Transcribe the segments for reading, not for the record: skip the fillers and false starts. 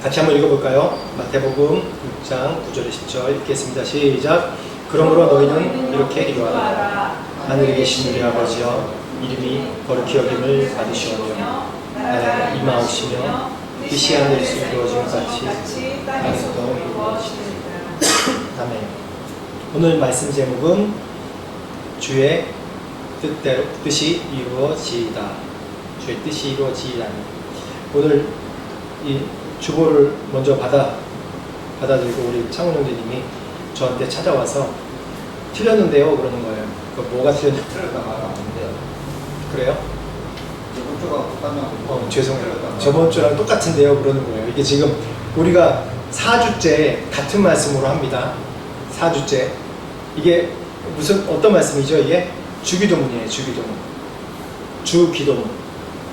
같이 한번 읽어볼까요? 마태복음 6장 9절에 10절 읽겠습니다. 시작. 그러므로 너희는 이렇게 기도하라. 하늘에 계신 우리 아버지여, 이름이 거룩히 여김을 받으시오며 나라가 임하옵시며 뜻이 하늘에서 이루어진 것 같이 땅에서도 이루어지리이다. 아멘. 오늘 말씀 제목은 주의 뜻이 이루어지이다. 주의 뜻이 이루어지이다. 오늘 이 주보를 먼저 받아들이고 우리 창훈 형제님이 저한테 찾아와서 틀렸는데요 그러는 거예요. 그 뭐가 틀렸는지 틀렸다 말은 안 돼요. 그래요? 저번 주가 똑같냐고. 죄송해요. 저번 주랑 똑같은데요 그러는 거예요. 이게 지금 우리가 4주째 같은 말씀으로 합니다. 4주째. 이게 어떤 말씀이죠? 이게 주기도문이에요. 주기도문. 주기도문.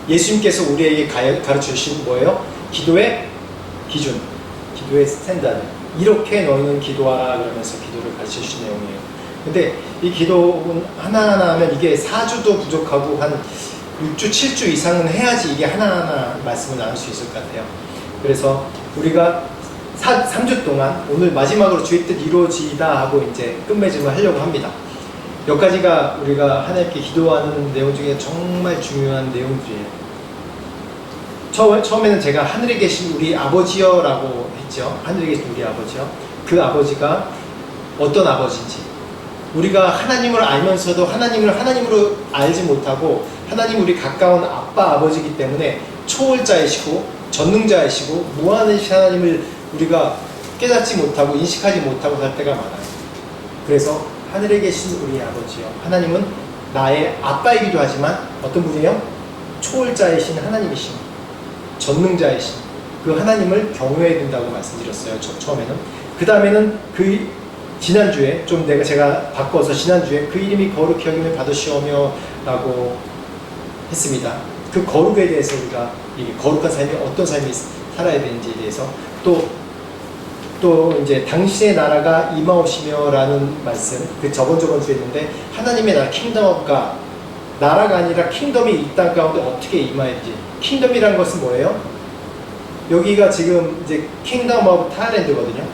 예수님께서 우리에게 가르쳐 주신 뭐예요? 기도의 기준, 기도의 스탠다드. 이렇게 너희는 기도하라 그러면서 기도를 가르쳐 주신 내용이에요. 근데 이 기도는 하나하나 하면 이게 4주도 부족하고 한 6주, 7주 이상은 해야지 이게 하나하나 말씀을 나눌 수 있을 것 같아요. 그래서 우리가 3주 동안 오늘 마지막으로 주의 뜻 이루어지다 하고 이제 끝맺음을 하려고 합니다. 몇 가지가 우리가 하나님께 기도하는 내용 중에 정말 중요한 내용들이에요. 처음에는 제가 하늘에 계신 우리 아버지여 라고 했죠. 하늘에 계신 우리 아버지여. 그 아버지가 어떤 아버지인지, 우리가 하나님을 알면서도 하나님을 하나님으로 알지 못하고 하나님 우리 가까운 아빠 아버지이기 때문에 초월자이시고 전능자이시고 무한하신 하나님을 우리가 깨닫지 못하고 인식하지 못하고 살 때가 많아요. 그래서 하늘에 계신 우리 아버지여, 하나님은 나의 아빠이기도 하지만 어떤 분이에요? 초월자이신 하나님이십니다. 전능자이신 그 하나님을 경외해야 된다고 말씀드렸어요. 처음에는. 그 다음에는 그 지난주에 제가 바꿔서 지난주에 그 이름이 거룩히 여김을 받으시오며 라고 했습니다. 그 거룩에 대해서 우리가 이 거룩한 삶이 어떤 삶이 살아야 되는지에 대해서 또 이제 당신의 나라가 임하오시며 라는 말씀, 그 저번 주에 했는데 하나님의 나라, 킹덤 오브 갓, 나라가 아니라 킹덤이 이 땅 가운데 어떻게 임하는지. 킹덤이라는 것은 뭐예요? 여기가 지금 이제 킹덤 오브 타일랜드거든요.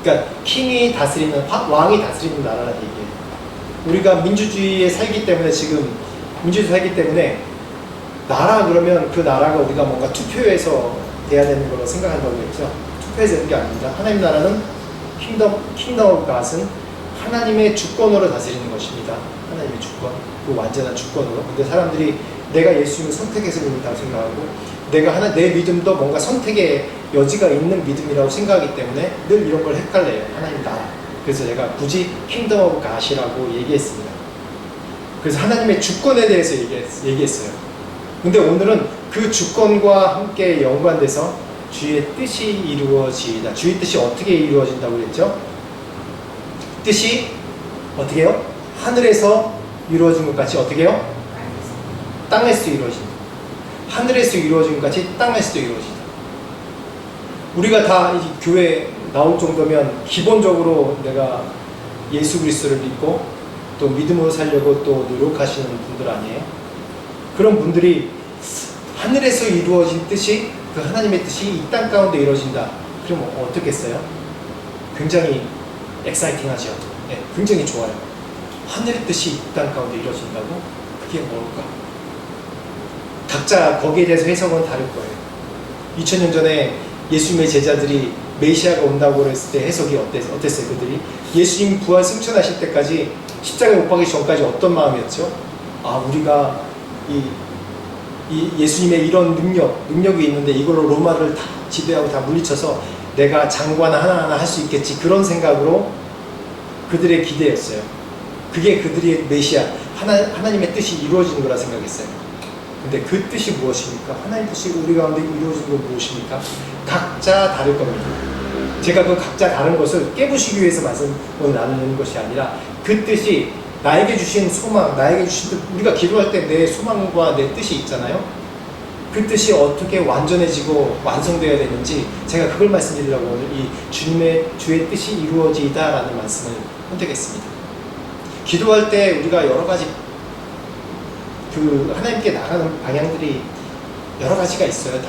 그러니까 킹이 다스리는, 왕이 다스리는 나라라는 얘기예요. 우리가 민주주의에 살기 때문에 지금 민주주의 살기 때문에 나라 그러면 그 나라가 우리가 뭔가 투표해서 돼야 되는 걸로 생각한다고 했죠. 투표해서 되는 게 아닙니다. 하나님 나라는 킹덤 오브 갓은 하나님의 주권으로 다스리는 것입니다. 하나님의 주권, 그 완전한 주권으로. 근데 사람들이 내가 예수님을 선택해서 믿는다고 생각하고 내 믿음도 뭔가 선택의 여지가 있는 믿음이라고 생각하기 때문에 늘 이런 걸 헷갈려요. 하나님 나라. 그래서 제가 굳이 킹덤 오브 갓이라고 얘기했습니다. 그래서 하나님의 주권에 대해서 얘기했어요. 근데 오늘은 그 주권과 함께 연관돼서 주의 뜻이 이루어지이다. 주의 뜻이 어떻게 이루어진다고 그랬죠? 뜻이 어떻게 해요? 하늘에서 이루어진 것 같이 어떻게 해요? 땅에서도 이루어진다. 하늘에서 이루어진 것 같이 땅에서도 이루어진다. 우리가 다 이 교회 나올 정도면 기본적으로 내가 예수 그리스도를 믿고 또 믿음으로 살려고 또 노력하시는 분들 아니에요? 그런 분들이 하늘에서 이루어진 뜻이, 그 하나님의 뜻이 이 땅 가운데 이루어진다. 그럼 어떻겠어요? 굉장히 엑사이팅하죠. 네, 굉장히 좋아요. 하늘의 뜻이 이 땅 가운데 이루어진다고? 그게 뭘까? 각자 거기에 대해서 해석은 다를 거예요. 2000년 전에 예수님의 제자들이 메시아가 온다고 했을 때 해석이 어땠어요? 그들이 예수님 부활 승천하실 때까지 십자가에 못 박히기 전까지 어떤 마음이었죠? 우리가 이 예수님의 이런 능력이 있는데 이걸로 로마를 다 지배하고 다 물리쳐서 내가 장관 하나하나 할 수 있겠지, 그런 생각으로 그들의 기대였어요. 그게 그들의 메시아, 하나님의 뜻이 이루어지는 거라 생각했어요. 근데 그 뜻이 무엇입니까? 하나님의 뜻이 우리 가운데 이루어지는 건 무엇입니까? 각자 다를 겁니다. 제가 그 각자 다른 것을 깨부시기 위해서 말씀을 나누는 것이 아니라 그 뜻이 나에게 주신 소망, 나에게 주신 뜻, 우리가 기도할 때 내 소망과 내 뜻이 있잖아요. 그 뜻이 어떻게 완전해지고 완성되어야 되는지 제가 그걸 말씀드리려고 오늘 이 주의 뜻이 이루어지다라는 말씀을 선택했습니다. 기도할 때 우리가 여러 가지 하나님께 나가는 방향들이 여러 가지가 있어요. 다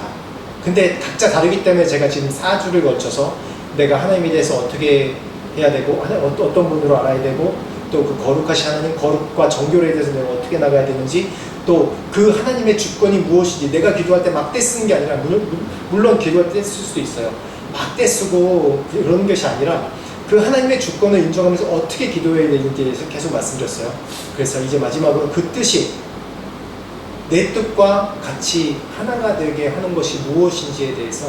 근데 각자 다르기 때문에 제가 지금 4주를 걸쳐서 내가 하나님에 대해서 어떻게 해야 되고 어떤 분으로 알아야 되고 또 그 거룩하신 하나님 거룩과 정결에 대해서 내가 어떻게 나가야 되는지 또 그 하나님의 주권이 무엇인지 내가 기도할 때 막 떼쓰는 게 아니라 물론 기도할 때 쓸 수도 있어요. 막 떼쓰고 그런 것이 아니라 그 하나님의 주권을 인정하면서 어떻게 기도해야 되는지에 대해서 계속 말씀드렸어요. 그래서 이제 마지막으로 그 뜻이 내 뜻과 같이 하나가 되게 하는 것이 무엇인지에 대해서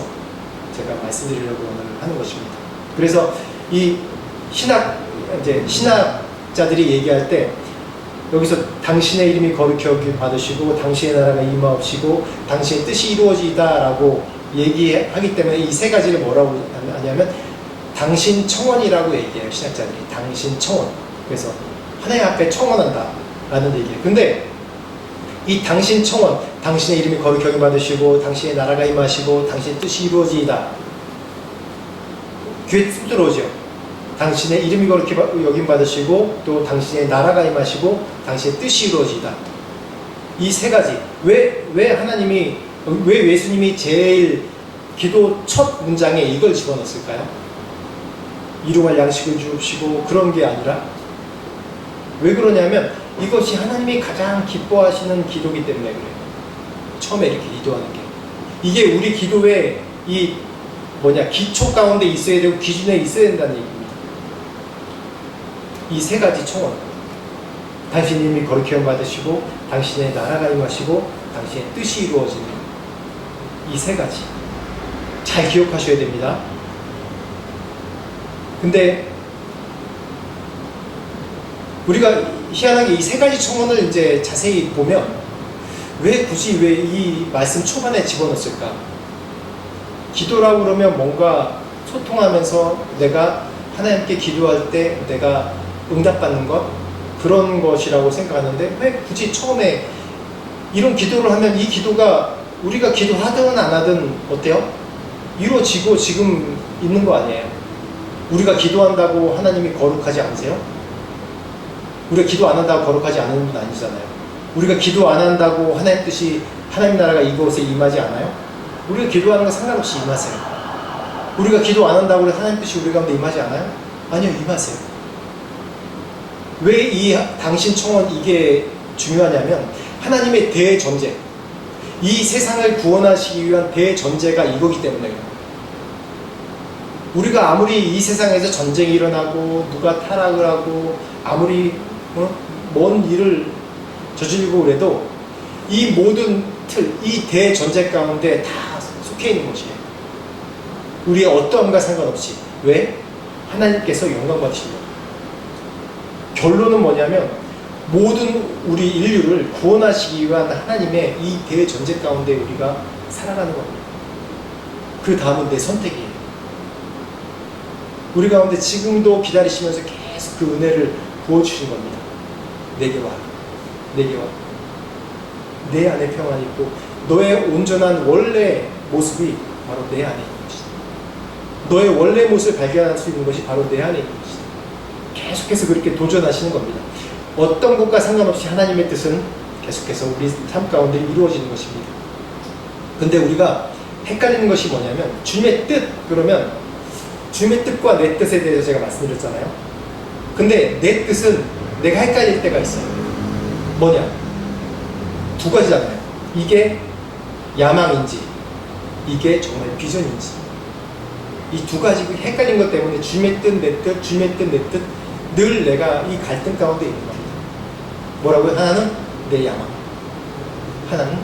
제가 말씀드리려고 오늘 하는 것입니다. 그래서 이 신학자들이 얘기할 때 여기서 당신의 이름이 거룩히 여김 받으시고 당신의 나라가 임하옵시고 당신의 뜻이 이루어지다라고 얘기하기 때문에 이 세 가지를 뭐라고 하냐면 당신 청원이라고 얘기해요. 신학자들이 당신 청원. 그래서 하나님 앞에 청원한다 라는 얘기예요. 근데 이 당신 청원, 당신의 이름이 거룩히 여김 받으시고 당신의 나라가 임하시고 당신의 뜻이 이루어지이다. 귀에 쏙 들어오죠. 당신의 이름이 거룩히 여김 받으시고 또 당신의 나라가 임하시고 당신의 뜻이 이루어지이다. 이 세 가지. 왜 예수님이 제일 기도 첫 문장에 이걸 집어넣었을까요? 일용할 양식을 주옵시고 그런 게 아니라 왜 그러냐면 이것이 하나님이 가장 기뻐하시는 기도이기 때문에 그래요. 처음에 이렇게 기도하는 게. 이게 우리 기도의 기초 가운데 있어야 되고 기준에 있어야 된다는 얘기입니다. 이 세 가지 청원. 당신 이름이 거룩히 여김 받으시고 당신의 나라가 임하시고 당신의 뜻이 이루어지는 이 세 가지. 잘 기억하셔야 됩니다. 근데 우리가 희한하게 이 세 가지 청원을 이제 자세히 보면 왜 이 말씀 초반에 집어넣었을까? 기도라고 그러면 뭔가 소통하면서 내가 하나님께 기도할 때 내가 응답받는 것 그런 것이라고 생각하는데 왜 굳이 처음에 이런 기도를 하면 이 기도가 우리가 기도하든 안 하든 어때요? 이루어지고 지금 있는 거 아니에요? 우리가 기도한다고 하나님이 거룩하지 않으세요? 우리가 기도 안 한다고 거룩하지 않은 분 아니잖아요. 우리가 기도 안 한다고 하나님 뜻이 하나님 나라가 이곳에 임하지 않아요? 우리가 기도하는 건 상관없이 임하세요. 우리가 기도 안 한다고 하나님 뜻이 우리 가운데 임하지 않아요? 아니요, 임하세요. 왜 이 당신 청원 이게 중요하냐면 하나님의 대전제, 이 세상을 구원하시기 위한 대전제가 이거기 때문에요. 우리가 아무리 이 세상에서 전쟁이 일어나고 누가 타락을 하고 아무리 먼 일을 저지르고 그래도 이 모든 틀, 이 대전제 가운데 다 속해 있는 것이에요. 우리의 어떠함과 상관없이. 왜? 하나님께서 영광 받으십니다. 결론은 뭐냐면 모든 우리 인류를 구원하시기 위한 하나님의 이 대전제 가운데 우리가 살아가는 겁니다. 그 다음은 내 선택이에요. 우리 가운데 지금도 기다리시면서 계속 그 은혜를 부어주신 겁니다. 내게 와. 내게 와. 내 안에 평안이 있고 너의 온전한 원래 모습이 바로 내 안에 있는 것이다. 너의 원래 모습을 발견할 수 있는 것이 바로 내 안에 있는 것이다. 계속해서 그렇게 도전하시는 겁니다. 어떤 것과 상관없이 하나님의 뜻은 계속해서 우리 삶 가운데 이루어지는 것입니다. 근데 우리가 헷갈리는 것이 뭐냐면 주님의 뜻 그러면 주님의 뜻과 내 뜻에 대해서 제가 말씀드렸잖아요. 근데 내 뜻은 내가 헷갈릴 때가 있어요. 뭐냐? 두 가지잖아요. 이게 야망인지 이게 정말 비전인지 이 두 가지 헷갈린 것 때문에 주님의 뜻, 내 뜻, 주님의 뜻, 내 뜻 늘 내가 이 갈등 가운데 있는 겁니다. 뭐라고요? 하나는 내 야망, 하나는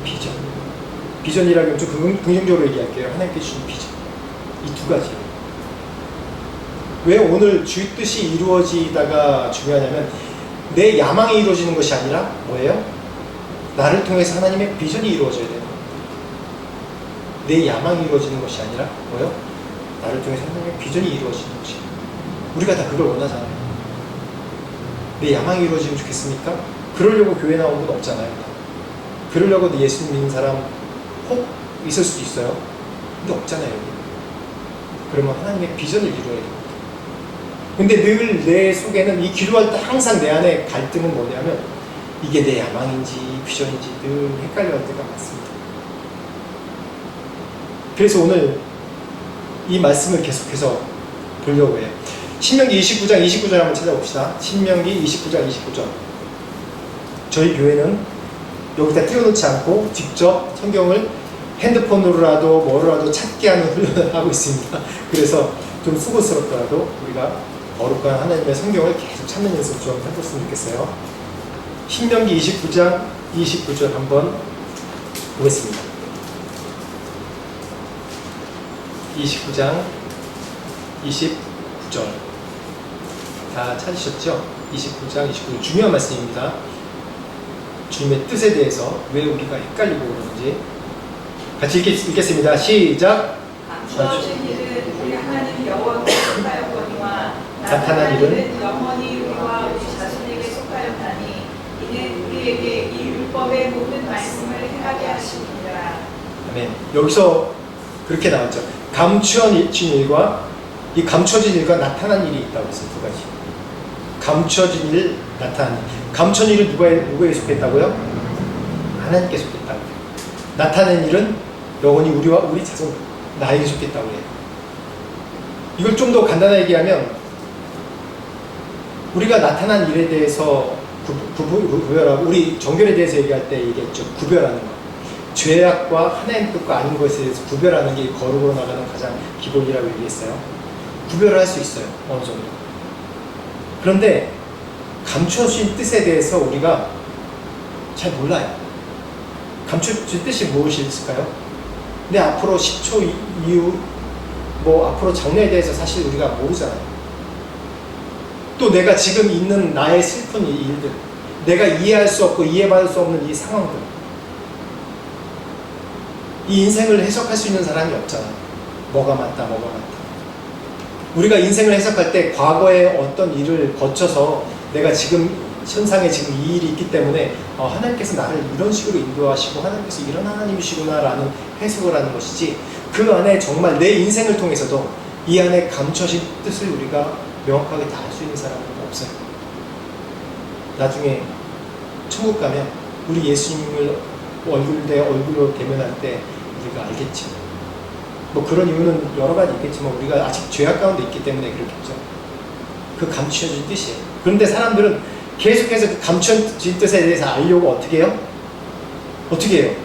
비전. 비전이라고 하면 좀 긍정적으로 얘기할게요. 하나님께 주신 비전. 이 두 가지. 왜 오늘 주의 뜻이 이루어지다가 중요하냐면 내 야망이 이루어지는 것이 아니라 뭐예요? 나를 통해서 하나님의 비전이 이루어져야 되는 겁니다. 내 야망이 이루어지는 것이 아니라 뭐예요? 나를 통해서 하나님의 비전이 이루어지는 것이에요. 우리가 다 그걸 원하잖아요. 내 야망이 이루어지면 좋겠습니까? 그러려고 교회 나온 분 없잖아요. 그러려고 예수 믿는 사람 혹 있을 수도 있어요. 근데 없잖아요. 여기. 그러면 하나님의 비전을 이루어야 됩니다. 근데 늘 내 속에는 이 기도할 때 항상 내 안에 갈등은 뭐냐면 이게 내 야망인지 비전인지 늘 헷갈려 할 때가 많습니다. 그래서 오늘 이 말씀을 계속해서 보려고 해요. 신명기 29장 29절 한번 찾아봅시다. 신명기 29장 29절. 저희 교회는 여기다 띄워놓지 않고 직접 성경을 핸드폰으로라도 뭐로라도 찾게 하는 훈련을 하고 있습니다. 그래서 좀 수고스럽더라도 우리가 거룩한 하나님의 성경을 계속 찾는 연습 좀 해봤으면 좋겠어요. 신명기 29장 29절 한번 보겠습니다. 29장 29절 다 찾으셨죠? 29장 29절 중요한 말씀입니다. 주님의 뜻에 대해서 왜 우리가 헷갈리고 그러는지 같이 읽겠습니다. 시작. 감추어진 일은 우리 하나님 여호와께 속하였거니와 나타난 일은 영원히 우리와 우리 자손에게 속하였나니 이는 우리에게 이 율법의 모든 말씀을 행하게 하심이니라. 아멘. 여기서 그렇게 나왔죠. 감추어진 일과 이 감춰진 일과 나타난 일이 있다고 했어요. 두 가지. 감춰진 일, 나타난 일. 감춰진 일은 누구에게 속했다고요? 하나님께 속했다고 해요. 나타낸 일은 영원히 우리와 우리 자손 나에게 속했다고 해요. 이걸 좀 더 간단하게 얘기하면 우리가 나타난 일에 대해서 구별하고 우리 정결에 대해서 얘기할 때 얘기했죠. 구별하는 것. 죄악과 하나님 뜻과 아닌 것에 대해서 구별하는 게 거룩으로 나가는 가장 기본이라고 얘기했어요. 구별을 할 수 있어요. 어느 정도. 그런데 감춰진 뜻에 대해서 우리가 잘 몰라요. 감춰진 뜻이 무엇일까요? 근데 앞으로 10초 이후 앞으로 장래에 대해서 사실 우리가 모르잖아요. 또 내가 지금 있는 나의 슬픈 일들, 내가 이해할 수 없고 이해받을 수 없는 이 상황들, 이 인생을 해석할 수 있는 사람이 없잖아요. 뭐가 맞다, 뭐가 맞다. 우리가 인생을 해석할 때 과거의 어떤 일을 거쳐서 내가 지금 현상에 지금 이 일이 있기 때문에 하나님께서 나를 이런 식으로 인도하시고 하나님께서 이런 하나님이시구나라는 해석을 하는 것이지, 그 안에 정말 내 인생을 통해서도 이 안에 감춰진 뜻을 우리가 명확하게 다 알 수 있는 사람은 없어요. 나중에 천국 가면 우리 예수님을 얼굴 대 얼굴로 대면할 때 우리가 알겠죠. 그런 이유는 여러 가지 있겠지만 우리가 아직 죄악 가운데 있기 때문에 그렇겠죠. 그 감춰진 뜻이에요. 그런데 사람들은 계속해서 그 감춰진 뜻에 대해서 알려고 어떻게 해요? 어떻게 해요?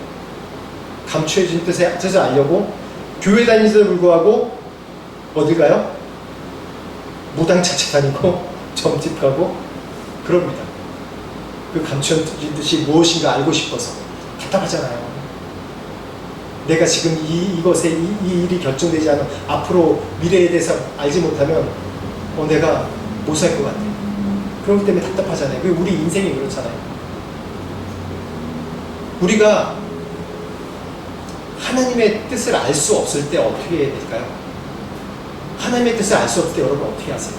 감춰진 뜻을 알려고 교회 다니면서도 불구하고 어딜 가요? 무당 찾아다니고 점집 가고 그럽니다. 그 감춰진 뜻이 무엇인가 알고 싶어서. 답답하잖아요. 내가 지금 이것에 이 일이 결정되지 않은 앞으로 미래에 대해서 알지 못하면 내가 못 살 것 같아. 그렇기 때문에 답답하잖아요. 우리 인생이 그렇잖아요. 우리가 하나님의 뜻을 알 수 없을 때 어떻게 해야 될까요? 하나님의 뜻을 알 수 없을 때 여러분 어떻게 하세요?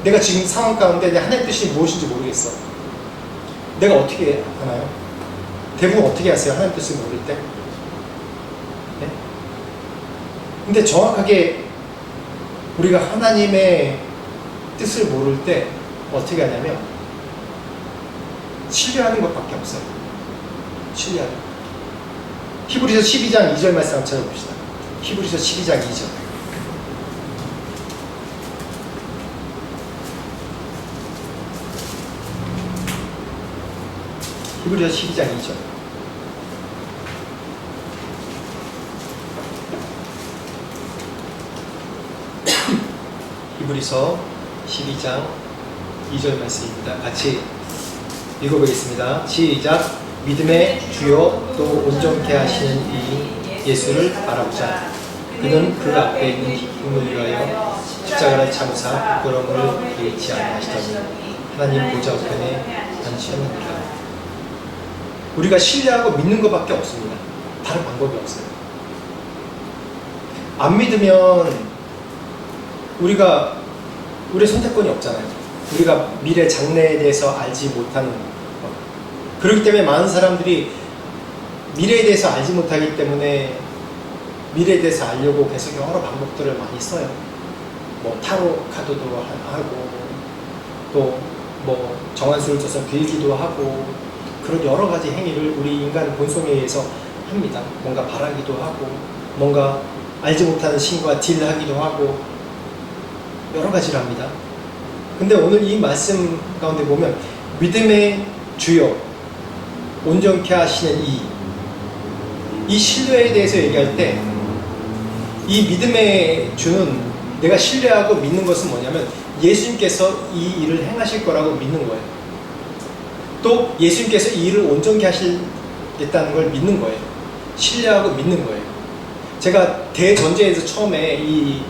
내가 지금 상황 가운데 하나님의 뜻이 무엇인지 모르겠어. 내가 어떻게 하나요? 대부분 어떻게 하세요? 하나님의 뜻을 모를 때? 네? 근데 정확하게 우리가 하나님의 뜻을 모를 때 어떻게 하냐면 신뢰하는 것밖에 없어요. 신뢰하는 것. 히브리서 12장 2절 말씀 한번 찾아봅시다. 히브리서 12장 2절. 히브리서 12장 2절. 히브리서 12장 2절 말씀입니다. 같이 읽어보겠습니다. 시작. 믿음의 주요 또 온전케 하시는 이 예수를 바라보자. 그는 그 앞에 있는 기쁨을 위하여 십자가를 참으사 부끄러움을 개의치 아니하시더니 하나님 보좌 우편에 앉으셨느니라. 우리가 신뢰하고 믿는 것밖에 없습니다. 다른 방법이 없어요. 안 믿으면 우리의 선택권이 없잖아요. 우리가 미래 장래에 대해서 알지 못하는 것. 그렇기 때문에 많은 사람들이 미래에 대해서 알지 못하기 때문에 미래에 대해서 알려고 계속 여러 방법들을 많이 써요. 타로 카드도 하고 또 정한수를 써서 빌기도 하고 그런 여러 가지 행위를 우리 인간 본성에 의해서 합니다. 뭔가 바라기도 하고 뭔가 알지 못하는 신과 딜하기도 하고 여러 가지를 합니다. 근데 오늘 이 말씀 가운데 보면 믿음의 주요 온전케 하시는 이 신뢰에 대해서 얘기할 때 이 믿음의 주는 내가 신뢰하고 믿는 것은 뭐냐면 예수님께서 이 일을 행하실 거라고 믿는 거예요. 또 예수님께서 이 일을 온전케 하시겠다는 걸 믿는 거예요. 신뢰하고 믿는 거예요. 제가 대전제에서 처음에 이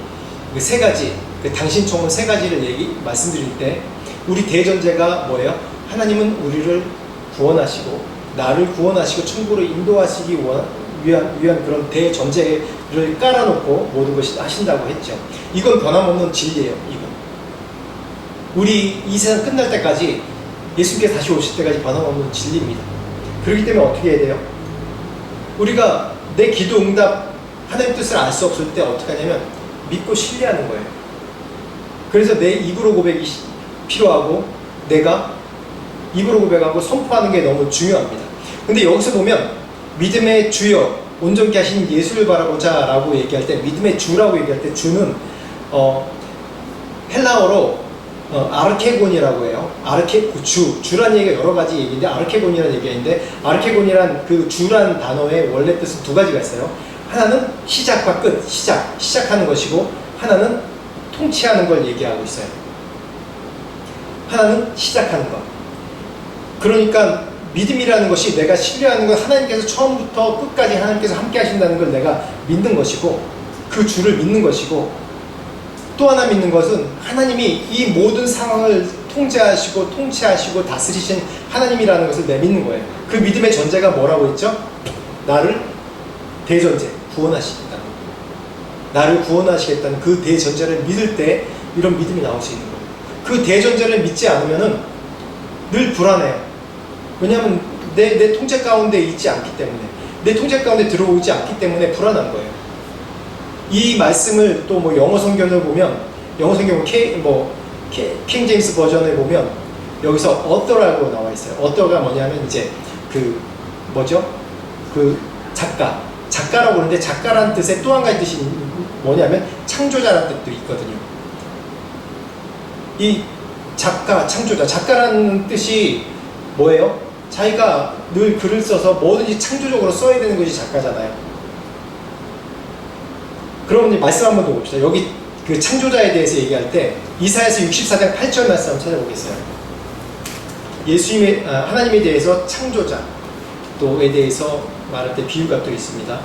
세 가지, 당신 총은 세 가지를 말씀드릴 때 우리 대전제가 뭐예요? 하나님은 우리를 구원하시고 나를 구원하시고 천국으로 인도하시기 위한 그런 대전제를 깔아놓고 모든 것을 하신다고 했죠. 이건 변함없는 진리예요. 이건 우리 이 세상 끝날 때까지 예수님께서 다시 오실 때까지 변함없는 진리입니다. 그렇기 때문에 어떻게 해야 돼요? 우리가 내 기도 응답 하나님 뜻을 알 수 없을 때 어떻게 하냐면 믿고 신뢰하는 거예요. 그래서 내 입으로 고백이 필요하고 내가 입으로 고백하고 선포하는 게 너무 중요합니다. 근데 여기서 보면 믿음의 주여 온전케 하신 예수를 바라보자 라고 얘기할 때 믿음의 주라고 얘기할 때 주는 헬라어로 아르케곤이라고 해요. 주란 얘기가 여러 가지 얘기인데 아르케곤이라는 얘기가 있는데 아르케곤이란 그 주란 단어의 원래 뜻은 두 가지가 있어요. 하나는 시작과 끝, 시작하는 것이고 하나는 통치하는 걸 얘기하고 있어요. 하나는 시작하는 것. 그러니까 믿음이라는 것이 내가 신뢰하는 건 하나님께서 처음부터 끝까지 하나님께서 함께 하신다는 걸 내가 믿는 것이고 그 주를 믿는 것이고 또 하나 믿는 것은 하나님이 이 모든 상황을 통제하시고 통치하시고 다스리신 하나님이라는 것을 내 믿는 거예요. 그 믿음의 전제가 뭐라고 했죠? 나를 대전제, 구원하시겠다는 나를 구원하시겠다는 그 대전제를 믿을 때 이런 믿음이 나올 수 있는 거예요. 그 대전제를 믿지 않으면 늘 불안해요. 왜냐하면 내 통제 가운데 있지 않기 때문에 내 통제 가운데 들어오지 않기 때문에 불안한 거예요. 이 말씀을 또 뭐 영어 성경을 보면 영어 성경 킹 제임스 버전을 보면 여기서 어떠라고 나와 있어요. 어떠가 뭐냐면 이제 그 작가라고 그러는데 작가라는 뜻의 또 한 가지 뜻이 뭐냐면 창조자라는 뜻도 있거든요. 이 작가라는 뜻이 뭐예요? 자기가 늘 글을 써서 뭐든지 창조적으로 써야 되는 것이 작가잖아요. 그럼 이제 말씀 한번 더 봅시다. 여기 그 창조자에 대해서 얘기할 때 이사야서 64장 8절 말씀 한번 찾아보겠어요. 하나님에 대해서 창조자 또에 대해서 말할 때 비유가 또 있습니다.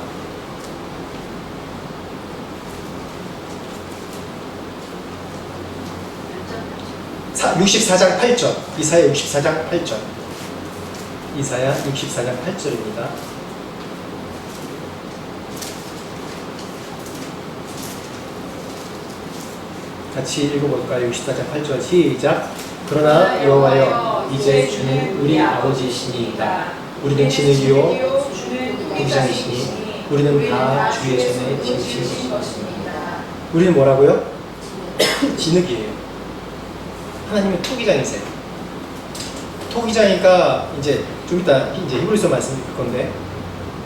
사 64장 8절 이사야 64장 8절 이사야 64장 8절입니다. 같이 읽어볼까요? 64장 8절 시작. 그러나 여호와여 이제 주는 우리 아버지이시니이다. 우리는 진흙이요 공장이시니 우리는 다 주의 손에 지으신 것입니다. 우리는 뭐라고요? 진흙이에요. 하나님은 토기장이세요. 토기장이가 이제 좀 이따 이제 히브리서 말씀드릴 건데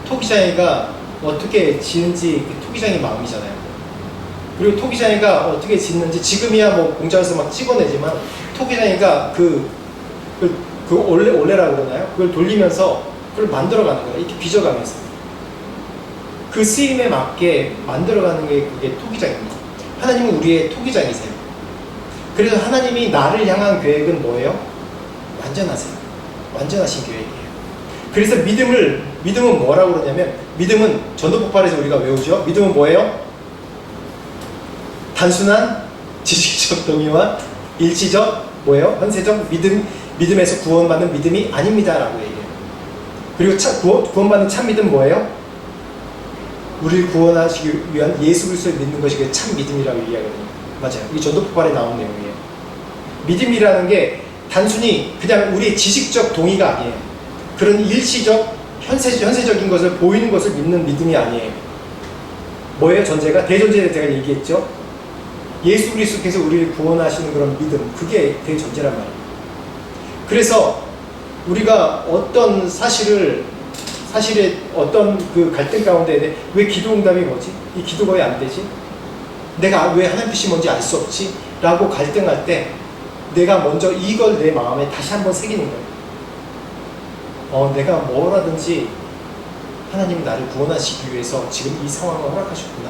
토기장이가 어떻게 지는지 그 토기장이 마음이잖아요. 그리고 토기장이가 어떻게 짓는지 지금이야 뭐 공장에서 막 찍어내지만 토기장이가 그 올레라고 그러나요? 그걸 돌리면서 그걸 만들어가는 거예요. 이렇게 빚어가면서 그 쓰임에 맞게 만들어가는 게 그게 토기장입니다. 하나님은 우리의 토기장이세요. 그래서 하나님이 나를 향한 계획은 뭐예요? 완전하세요. 완전하신 계획이에요. 그래서 믿음은 뭐라고 그러냐면 믿음은 전도폭발에서 우리가 외우죠. 믿음은 뭐예요? 단순한 지식적 동의와 일시적 뭐예요? 현세적 믿음에서 구원받는 믿음이 아닙니다라고 얘기해요. 그리고 구원받는 참 믿음 뭐예요? 우리를 구원하시기 위한 예수 그리스도를 믿는 것이 참 믿음이라고 얘기하거든요. 맞아요. 이게 전도폭발에 나온 내용이에요. 믿음이라는 게 단순히 그냥 우리의 지식적 동의가 아니에요. 그런 일시적 현세적인 것을 보이는 것을 믿는 믿음이 아니에요. 뭐예요? 전제가 대전제에 제가 얘기했죠. 예수 그리스도께서 우리를 구원하시는 그런 믿음, 그게 대전제란 말이에요. 그래서 우리가 어떤 사실을 사실에 어떤 그 갈등 가운데 왜 기도 응답이 뭐지? 이 기도가 왜 안 되지? 내가 왜 하나님 뜻이 뭔지 알 수 없지? 라고 갈등할 때 내가 먼저 이걸 내 마음에 다시 한번 새기는 거예요. 내가 뭐라든지 하나님이 나를 구원하시기 위해서 지금 이 상황을 허락하셨구나.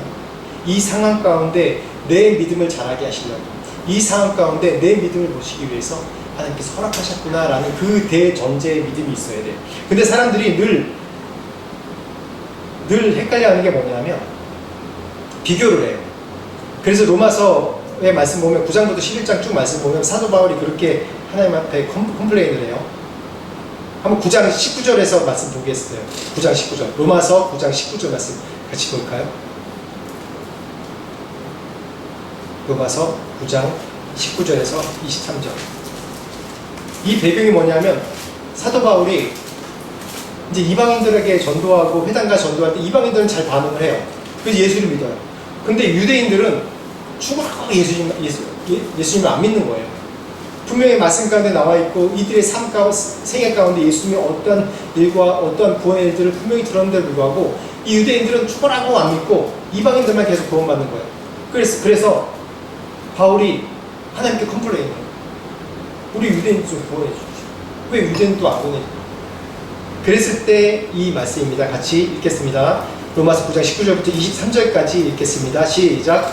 이 상황 가운데 내 믿음을 자라게 하시려고, 이 상황 가운데 내 믿음을 보시기 위해서 하나님께서 허락하셨구나 라는 그 대전제의 믿음이 있어야 돼요. 근데 사람들이 늘 헷갈려하는 게 뭐냐면 비교를 해요. 그래서 로마서의 말씀 보면 9장부터 11장 쭉 말씀 보면 사도 바울이 그렇게 하나님 앞에 컴플레인을 해요. 한번 9장 19절에서 말씀 보겠어요. 9장 19절. 로마서 9장 19절 말씀 같이 볼까요? 로마서 9장 19절에서 23절. 이 배경이 뭐냐면 사도 바울이 이제 이방인들에게 전도하고 회당가 전도할 때 이방인들은 잘 반응을 해요. 그래서 예수를 믿어요. 근데 유대인들은 죽으라고 예수님을 안 믿는 거예요. 분명히 말씀 가운데 나와 있고 이들의 생애 가운데 예수님이 어떤 일과 어떤 구원의 일들을 분명히 들었는데도 불구하고 이 유대인들은 죽으라고 안 믿고 이방인들만 계속 구원받는 거예요. 그래서 바울이 하나님께 컴플레인해요. 우리 유대인 좀 구원해 주십시오. 왜 유대인도 안 구원해 주십시오? 그랬을 때 이 말씀입니다. 같이 읽겠습니다. 로마서 9장 19절부터 23절까지 읽겠습니다. 시작.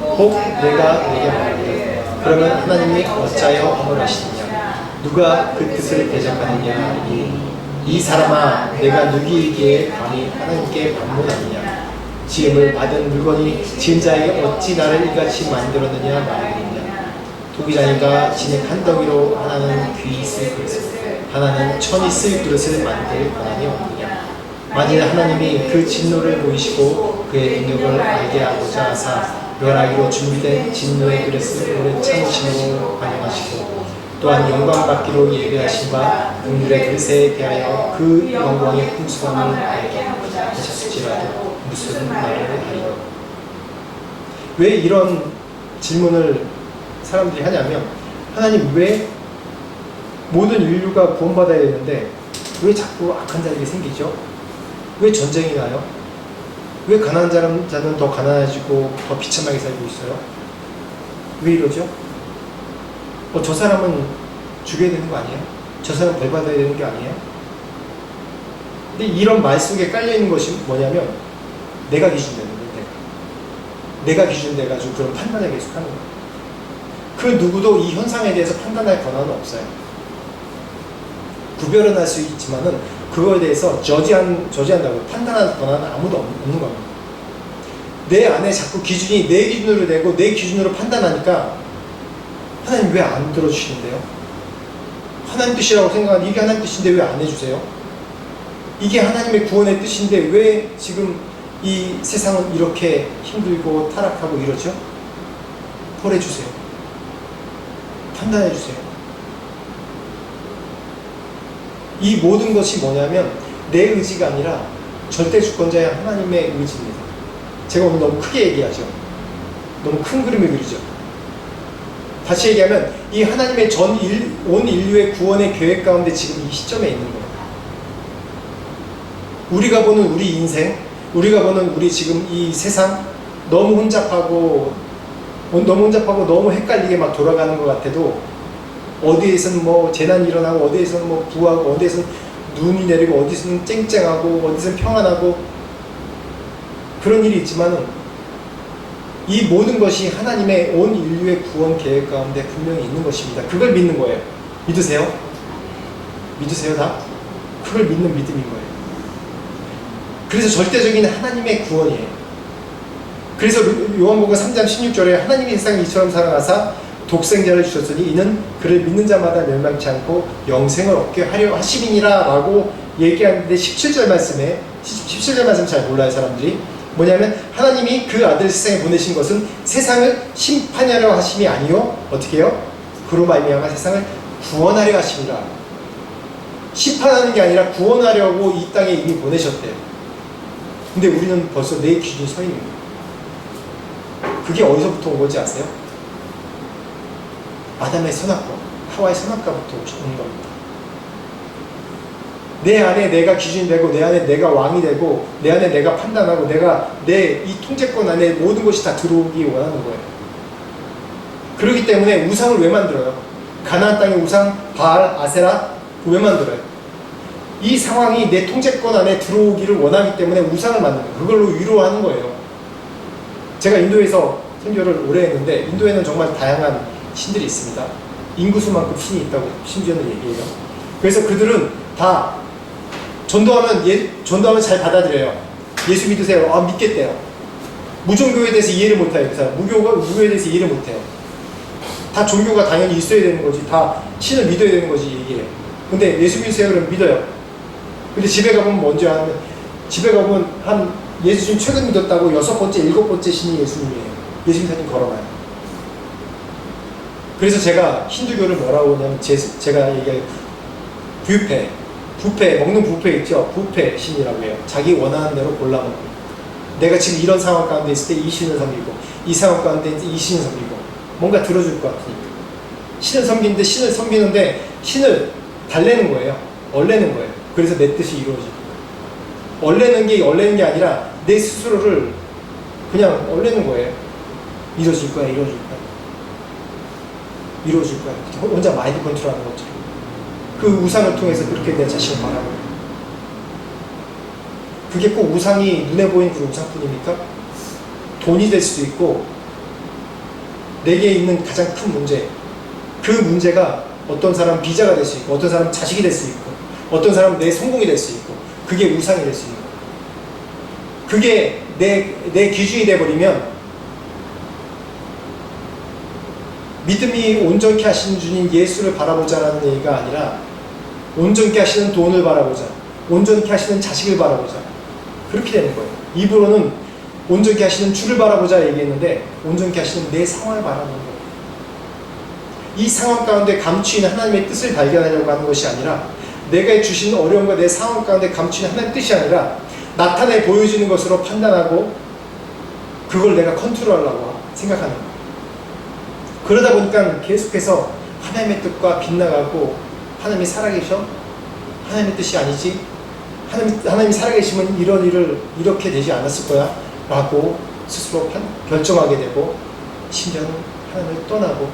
혹 내가 내게 말하되 그러면 하나님이 어찌하여 허물하시느냐? 누가 그 뜻을 대적하느냐? 이 사람아 내가 누구에게 감히 하나님께 반문하느냐? 지음을 받은 물건이 지은 자에게 어찌 나를 이같이 만들었느냐 말하느냐? 도기장이가 지는 한 덩이로 하나는 귀 있을 그릇을 하나는 천이 쓸 그릇을 만들 권한이 없느냐? 만일 하나님이 그 진노를 보이시고 그의 능력을 알게 하고자 하사 멸하기로 준비된 진노의 그릇을 오래 참으심으로 반영하시고 또한 영광받기로 예배하신 바 긍휼의 그릇에 대하여 그 영광의 풍성함을 알게 하셨을지라도 무슨 말을 하리요? 왜 이런 질문을 사람들이 하냐면 하나님 왜 모든 인류가 구원받아야 되는데 왜 자꾸 악한 자들이 생기죠? 왜 전쟁이 나요? 왜 가난한 자는 더 가난해지고 더 비참하게 살고 있어요? 왜 이러죠? 저 사람은 죽여야 되는 거 아니에요? 저 사람 벌 받아야 되는 게 아니에요? 근데 이런 말 속에 깔려있는 것이 뭐냐면 내가 기준되는 거예요. 내가 기준돼가지고 그런 판단을 계속하는 거예요. 그 누구도 이 현상에 대해서 판단할 권한은 없어요. 구별은 할 수 있지만은 그거에 대해서 저지한다고 판단할 권한은 아무도 없는 겁니다. 내 안에 자꾸 기준이 내 기준으로 되고 내 기준으로 판단하니까 하나님 왜 안 들어주시는데요? 하나님 뜻이라고 생각하는 이게 하나님 뜻인데 왜 안 해주세요? 이게 하나님의 구원의 뜻인데 왜 지금 이 세상은 이렇게 힘들고 타락하고 이러죠? 벌해주세요. 판단해주세요. 이 모든 것이 뭐냐면 내 의지가 아니라 절대 주권자의 하나님의 의지입니다. 제가 오늘 너무 크게 얘기하죠. 너무 큰 그림을 그리죠. 다시 얘기하면 이 하나님의 온 인류의 구원의 계획 가운데 지금 이 시점에 있는 거예요. 우리가 보는 우리 인생, 우리가 보는 우리 지금 이 세상 너무 혼잡하고 너무 헷갈리게 막 돌아가는 것 같아도 어디에서는 뭐 재난이 일어나고 어디에서는 뭐 부하고 어디에서는 눈이 내리고 어디서는 쨍쨍하고 어디서는 평안하고 그런 일이 있지만은 이 모든 것이 하나님의 온 인류의 구원 계획 가운데 분명히 있는 것입니다. 그걸 믿는 거예요. 믿으세요? 믿으세요 다? 그걸 믿는 믿음인 거예요. 그래서 절대적인 하나님의 구원이에요. 그래서 요한복음 3장 16절에 하나님이 세상을 이처럼 사랑하사 독생자를 주셨으니 이는 그를 믿는 자마다 멸망치 않고 영생을 얻게 하려 하심이니라 라고 얘기하는데 17절 말씀 잘 몰라요 사람들이. 뭐냐면 하나님이 그 아들 세상에 보내신 것은 세상을 심판하려 하심이 아니요 어떻게 해요? 그로 말미암아 세상을 구원하려 하심이라. 심판하는 게 아니라 구원하려고 이 땅에 이미 보내셨대요. 근데 우리는 벌써 내 기준이 서 있는 거예요. 그게 어디서부터 온 건지 아세요? 아담의 선악과, 하와의 선악과부터 온 겁니다. 내 안에 내가 기준이 되고 내 안에 내가 왕이 되고 내 안에 내가 판단하고 내가 내 이 통제권 안에 모든 것이 다 들어오기 원하는 거예요. 그렇기 때문에 우상을 왜 만들어요? 가나안 땅의 우상, 바알, 아세라 왜 만들어요? 이 상황이 내 통제권 안에 들어오기를 원하기 때문에 우상을 만드는 거예요. 그걸로 위로하는 거예요. 제가 인도에서 선교를 오래 했는데 인도에는 정말 다양한 신들이 있습니다. 인구수만큼 신이 있다고 심지어는 얘기해요. 그래서 그들은 다 전도하면 잘 받아들여요. 예수 믿으세요. 아, 믿겠대요. 무종교에 대해서 이해를 못해요. 그 사람. 무교에 대해서 이해를 못해요. 다 종교가 당연히 있어야 되는 거지. 다 신을 믿어야 되는 거지 얘기해요. 근데 예수 믿으세요. 그러면 믿어요. 근데 집에 가보면 뭔지 아면 집에 가보면 한 예수님 최근 믿었다고 6번째, 7번째 신이 예수님이에요. 예수님 사진 걸어놔요. 그래서 제가 힌두교를 뭐라고 하냐면 제가 얘기해요. 부패, 먹는 부패 있죠? 부패 신이라고 해요. 자기 원하는 대로 골라먹고. 내가 지금 이런 상황 가운데 있을 때 이 신을 섬기고, 이 상황 가운데 있을 때 이 신을 섬기고, 뭔가 들어줄 것 같으니까. 신을 섬기는데 신을 달래는 거예요. 얼레는 거예요. 그래서 내 뜻이 이루어지고. 얼레는 게 아니라 내 스스로를 그냥 얼레는 거예요. 이루어질 거야. 혼자 마인드 컨트롤하는 것처럼. 그 우상을 통해서 그렇게 내 자신을 바라보고. 그게 꼭 우상이 눈에 보이는 그 우상뿐입니까? 돈이 될 수도 있고, 내게 있는 가장 큰 문제, 그 문제가 어떤 사람 비자가 될 수 있고, 어떤 사람 자식이 될 수 있고, 어떤 사람 내 성공이 될 수 있고, 그게 우상이 될 수 있는 거예요. 그게 내 기준이 돼버리면 믿음이 온전케 하시는 주님 예수를 바라보자라는 얘기가 아니라 온전케 하시는 돈을 바라보자, 온전케 하시는 자식을 바라보자, 그렇게 되는 거예요. 입으로는 온전케 하시는 주를 바라보자 얘기했는데 온전케 하시는 내 상황을 바라보는 거예요. 이 상황 가운데 감추인 하나님의 뜻을 발견하려고 하는 것이 아니라, 내가 주신 어려움과 내 상황 가운데 감추인 하나님의 뜻이 아니라 나타내 보여지는 것으로 판단하고 그걸 내가 컨트롤하려고 생각하는 거예요. 그러다 보니까 계속해서 하나님의 뜻과 빗나가고, 하나님이 살아계셔? 하나님의 뜻이 아니지? 하나님이 살아계시면 이런 일을 이렇게 되지 않았을 거야 라고 스스로 결정하게 되고, 심지어는 하나님을 떠나고,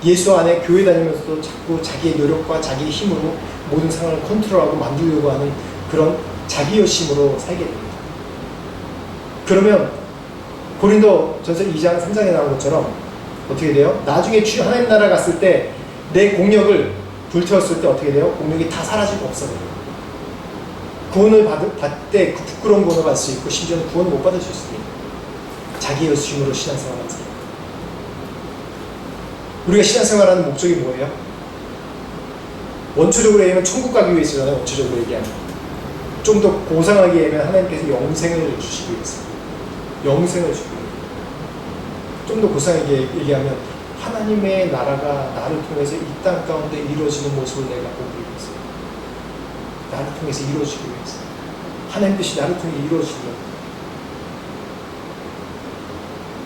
예수 안에 교회 다니면서도 자꾸 자기의 노력과 자기의 힘으로 모든 상황을 컨트롤하고 만들려고 하는 그런 자기 열심으로 살게 됩니다. 그러면 고린도전서 2장 3장에 나온 것처럼 어떻게 돼요? 나중에 하나님 나라 갔을 때 내 공력을 불태웠을 때 어떻게 돼요? 공력이 다 사라지고 없어져요. 구원을 받을 때 그 부끄러운 구원을 받을 수 있고, 심지어는 구원을 못 받을 수 있습니다. 자기 열심으로 신앙생활을 하세요. 우리가 신앙생활하는 목적이 뭐예요? 원초적으로 얘기하면 천국 가기 위해서잖아요. 원초적으로 얘기하면. 좀 더 고상하게 얘기하면 하나님께서 영생을 주시기 위해서. 영생을 주기 위해서. 좀 더 고상하게 얘기하면 하나님의 나라가 나를 통해서 이 땅 가운데 이루어지는 모습을 내가 보기 위해서. 나를 통해서 이루어지기 위해서. 하나님 뜻이 나를 통해 이루어지려고.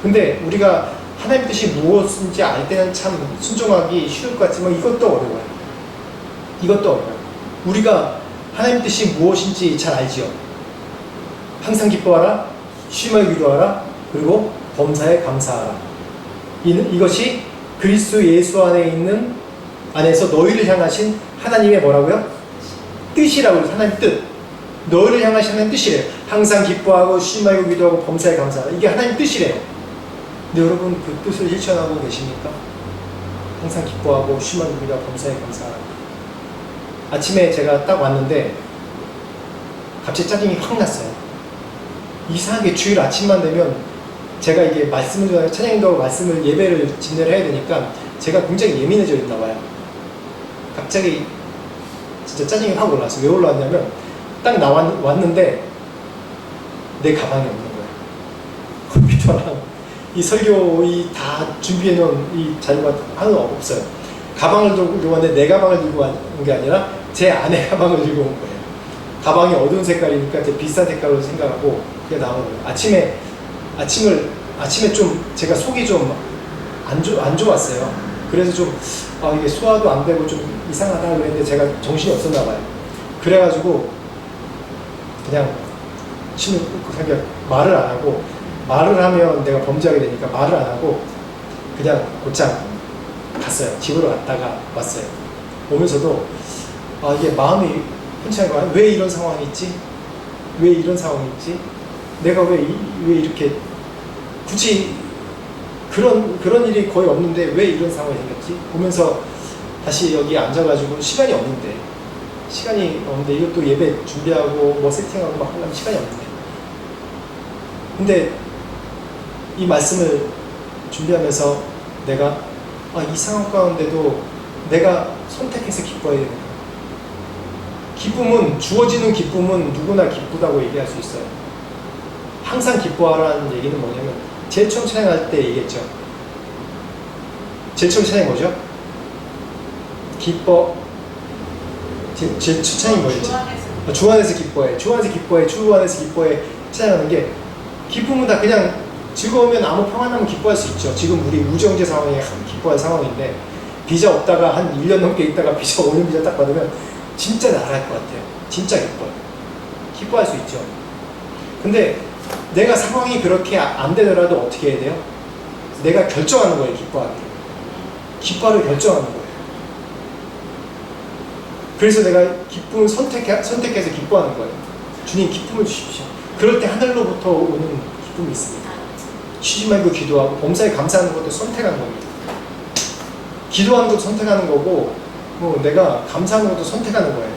근데 우리가 하나님 뜻이 무엇인지 알 때는 참 순종하기 쉬울 것 같지만 이것도 어려워요. 이것도 어려워요. 우리가 하나님 뜻이 무엇인지 잘 알지요. 항상 기뻐하라, 쉼을 위로하라, 그리고 범사에 감사하라. 이것이 그리스도 예수 안에 있는 안에서 너희를 향하신 하나님의 뭐라고요? 뜻이라고 해요. 하나님 뜻. 너희를 향하신 하나님 뜻이래요. 항상 기뻐하고 쉼하고 위로하고 범사에 감사하라. 이게 하나님 뜻이래요. 근데 여러분 그 뜻을 실천하고 계십니까? 항상 기뻐하고 쉼하고 위로하고 범사에 감사하라. 아침에 제가 딱 왔는데 갑자기 짜증이 확 났어요. 이상하게 주일 아침만 되면 제가 이게 찬양인도 말씀을 예배를 진행을 해야 되니까 제가 굉장히 예민해져 있나 봐요. 갑자기 진짜 짜증이 확 올라왔어요. 왜 올라왔냐면 딱 왔는데 내 가방이 없는 거예요. 컴퓨터랑 이 설교 다 준비해 놓은 이 자료가 하나도 없어요. 가방을 들고 왔는데 내 가방을 들고 온 게 아니라 제 아내 가방을 들고 온 거예요. 가방이 어두운 색깔이니까 제 비싼 색깔로 생각하고 그게 나온 거예요. 아침에 좀 제가 속이 좀 안 좋았어요. 그래서 좀 이게 소화도 안 되고 좀 이상하다 그랬는데 제가 정신이 없었나 봐요. 그래가지고 그냥 침을 꾹꾹 삼겨 말을 안 하고, 말을 하면 내가 범죄하게 되니까 말을 안 하고 그냥 곧장 갔어요. 집으로 갔다가 왔어요. 오면서도 이게 마음이 흔치 않은 거야. 왜 이런 상황이 있지? 왜 이런 상황이 있지? 내가 왜 이렇게 굳이 그런 일이 거의 없는데 왜 이런 상황이 생겼지? 보면서 다시 여기 앉아가지고 시간이 없는데 이것도 예배 준비하고 뭐 세팅하고 막 하려면 시간이 없는데, 근데 이 말씀을 준비하면서 내가 이 상황 가운데도 내가 선택해서 기뻐해야 되는 거야. 기쁨은, 주어지는 기쁨은 누구나 기쁘다고 얘기할 수 있어요. 항상 기뻐하라는 얘기는 뭐냐면, 제일 처음 찬양할 때 얘기했죠. 제일 처음 찬양이 뭐죠? 기뻐. 제일 첫 찬양이 뭐였지? 주 안에서 기뻐해. 주 안에서 기뻐해. 주 안에서 기뻐해. 찬양하는 게, 기쁨은 다 그냥 즐거우면 아무 평안하면 기뻐할 수 있죠. 지금 우리 우정제 상황이 기뻐할 상황인데, 비자 없다가 한 1년 넘게 있다가 비자 5년 비자 딱 받으면 진짜 나갈 것 같아요. 진짜 기뻐요. 기뻐할 수 있죠. 근데 내가 상황이 그렇게 안 되더라도 어떻게 해야 돼요? 내가 결정하는 거예요. 기뻐하기를. 기뻐를 결정하는 거예요. 그래서 내가 기쁨을 선택해서 기뻐하는 거예요. 주님 기쁨을 주십시오. 그럴 때 하늘로부터 오는 기쁨이 있습니다. 쉬지 말고 기도하고, 범사에 감사하는 것도 선택하는 겁니다. 기도하는 것도 선택하는 거고, 내가 감사하는 것도 선택하는 거예요.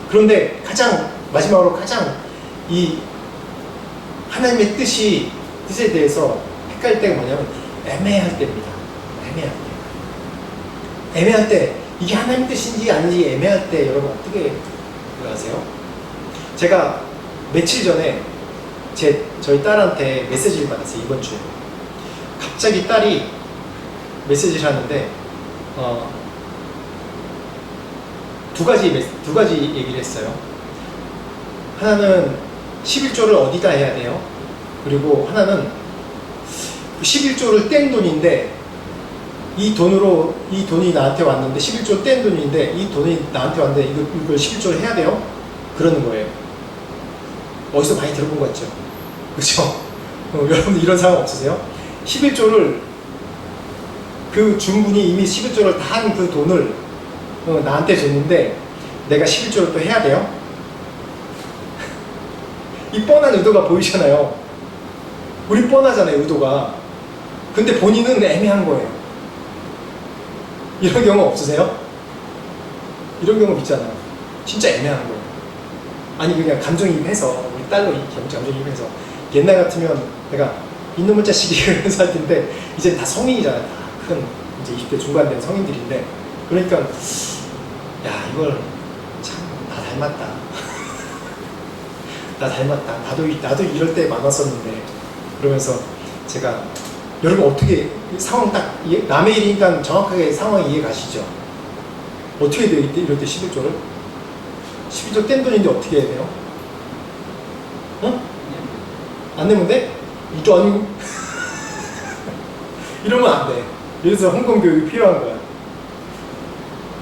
그런데 마지막으로 가장 이 하나님의 뜻에 대해서 헷갈릴 때가 뭐냐면 애매할 때입니다. 애매할 때, 이게 하나님 뜻인지 아닌지 애매할 때 여러분 어떻게 생각하세요? 제가 며칠 전에 저희 딸한테 메시지를 받았어요. 이번 주에 갑자기 딸이 메시지를 하는데 두 가지 얘기를 했어요. 하나는 11조를 어디다 해야 돼요? 그리고 하나는 11조를 뗀 돈인데, 이 돈이 나한테 왔는데, 11조 뗀 돈인데 이 돈이 나한테 왔는데 이걸 11조를 해야 돼요? 그러는 거예요. 어디서 많이 들어본 거 같죠? 그렇죠? 여러분들 이런 상황 없으세요? 11조를 그 중분이 이미 11조를 다 한 그 돈을 나한테 줬는데 내가 11조를 또 해야 돼요? 이 뻔한 의도가 보이잖아요. 우리 뻔하잖아요, 의도가. 근데 본인은 애매한 거예요. 이런 경우 없으세요? 이런 경우 있잖아요. 진짜 애매한 거예요. 아니 그냥 감정이입해서, 우리 딸로 감정이입해서, 옛날 같으면 내가 이놈의 자식이 그래서 할 텐데, 이제 다 성인이잖아요. 다 큰 이제 20대 중반 된 성인들인데, 그러니까 야, 이걸 참 나 닮았다. 나 닮았다. 나도 이럴 때 많았었는데. 그러면서 제가, 여러분 어떻게 상황 딱 남의 일이니까 정확하게 상황 이해 가시죠? 어떻게 돼요? 이럴 때 11조를? 11조 뗀 돈인데 어떻게 해야 돼요? 안 내면 돼? 이런 이러면 안 돼. 그래서 헌금교육이 필요한 거야.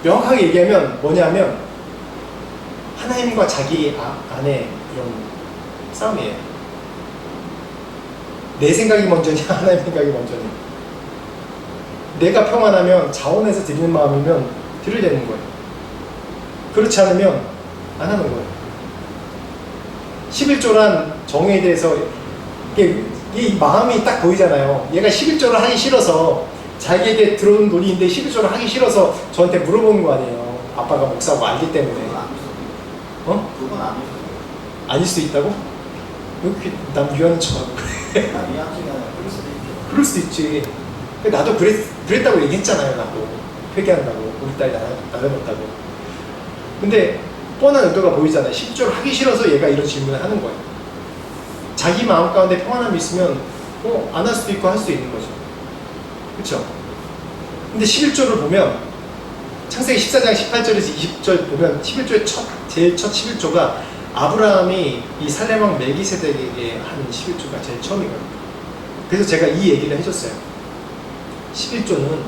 명확하게 얘기하면 뭐냐면, 하나님과 자기 안에 그런 싸움이에요. 내 생각이 먼저냐, 하나님 생각이 먼저냐. 내가 평안하면, 자원해서 드리는 마음이면 드려야 되는 거예요. 그렇지 않으면 안 하는 거예요. 11조란 정의에 대해서 이 마음이 딱 보이잖아요. 얘가 11조를 하기 싫어서, 자기에게 들어온 돈이 있는데 11조를 하기 싫어서 저한테 물어보는 거 아니에요. 아빠가 목사고 알기 때문에. 그건 아니죠. 아닐 수 있다고? 남 위하는 척하고 그래. 난 이해하지가 않아요. 그럴 수도 있죠. 그럴 수도 있지. 나도 그랬다고 얘기했잖아요. 나도 회개한다고, 우리 딸이 나눠봤다고. 근데 뻔한 의도가 보이잖아요. 10조를 하기 싫어서 얘가 이런 질문을 하는 거예요. 자기 마음 가운데 평안함이 있으면 안 할 수도 있고 할 수도 있는 거죠. 그렇죠? 근데 11조를 보면, 창세기 14장 18절에서 20절 보면 11조의 제일 첫 11조가 아브라함이 이 살렘왕 멜기세덱에게 한 11조가 제일 처음이거든요. 그래서 제가 이 얘기를 해줬어요. 11조는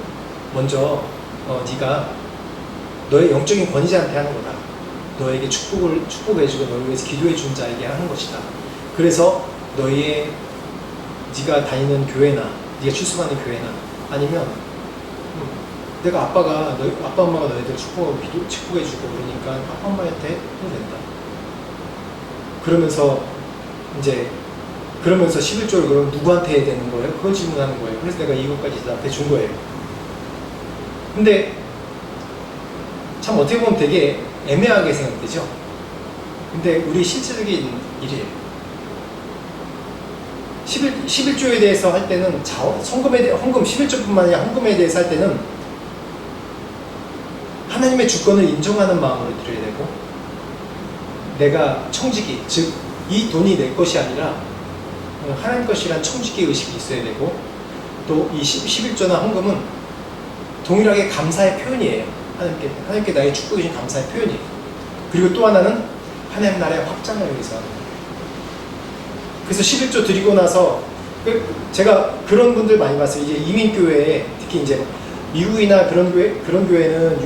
먼저 네가 너의 영적인 권위자한테 하는 거다. 너에게 축복해주고 너를 위해서 기도해준 자에게 하는 것이다. 그래서 네가 다니는 교회나 네가 출석하는 교회나 아니면 내가 아빠 엄마가 너희들 축복해주고 그러니까 아빠 엄마한테 해도 된다. 그러면서 11조를 그럼 누구한테 해야 되는 거예요? 그걸 질문하는 거예요. 그래서 내가 이것까지 대답해 준 거예요. 근데 참 어떻게 보면 되게 애매하게 생각되죠? 근데 우리 실질적인 일이에요. 11조에 대해서 할 때는 헌금 11조뿐만 아니라 헌금에 대해서 할 때는 하나님의 주권을 인정하는 마음으로 드려야 되고, 내가 청지기, 즉 이 돈이 내 것이 아니라 하나님 것이란 청지기 의식이 있어야 되고, 또 이 11조나 헌금은 동일하게 감사의 표현이에요. 하나님께 나의 축복해 주신 감사의 표현이에요. 그리고 또 하나는 하나님 나라의 확장을 위해서 하는 거예요. 그래서 11조 드리고 나서 제가 그런 분들 많이 봤어요. 이제 이민교회에 특히 이제 미국이나 그런 교회는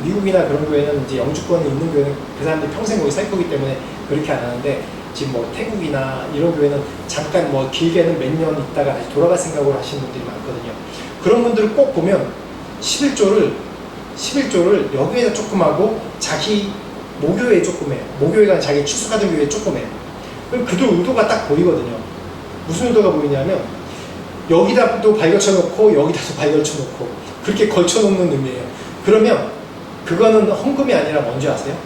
미국이나 그런 교회는 이제 영주권이 있는 교회는 그 사람들이 평생 거기 살 거기 때문에 그렇게 안 하는데, 지금 뭐 태국이나 이런 교회는 잠깐 뭐 길게는 몇 년 있다가 다시 돌아갈 생각을 하시는 분들이 많거든요. 그런 분들을 꼭 보면 11조를 여기에다 조금 하고 자기 모교회에 조금 해요. 모교회가 자기 출석하던 교회에 조금 해요. 그럼 그도 의도가 딱 보이거든요. 무슨 의도가 보이냐면 여기다도 발걸쳐 놓고 여기다도 발걸쳐 놓고 그렇게 걸쳐 놓는 의미예요. 그러면 그거는 헌금이 아니라 뭔지 아세요?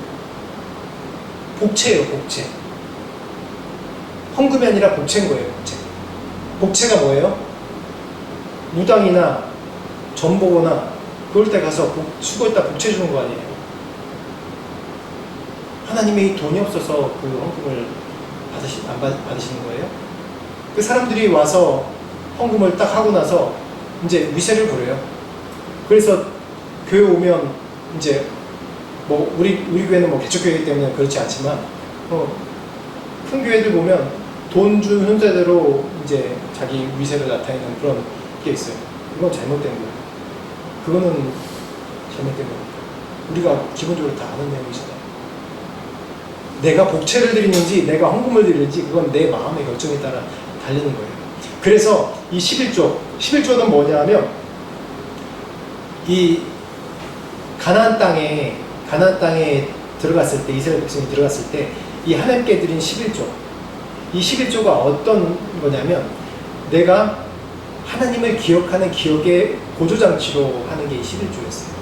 복채예요. 복채. 헌금이 아니라 복채인 거예요. 복채. 복채가 뭐예요? 무당이나 전보거나 그럴 때 가서 수고했다 복채 주는 거 아니에요. 하나님이 돈이 없어서 그 헌금을 안 받으시는 거예요? 그 사람들이 와서 헌금을 딱 하고 나서 이제 위세를 부려요. 그래서 교회 오면 이제 뭐 우리 교회는 뭐 개척교회이기 때문에 그렇지 않지만 큰 교회들 보면 돈 준 혼자대로 이제 자기 위세를 나타내는 그런 게 있어요. 이건 잘못된 거예요. 그거는 잘못된 겁니다. 우리가 기본적으로 다 아는 내용이잖아요. 내가 복채를 드리는지 내가 헌금을 드리는지 그건 내 마음의 결정에 따라 달리는 거예요. 그래서 이 11조는 뭐냐면 이 가나안 땅에 들어갔을 때, 이스라엘 백성이 들어갔을 때 이 하나님께 드린 11조, 이 11조가 어떤 거냐면 내가 하나님을 기억하는 기억의 보조장치로 하는 게 이 11조였어요.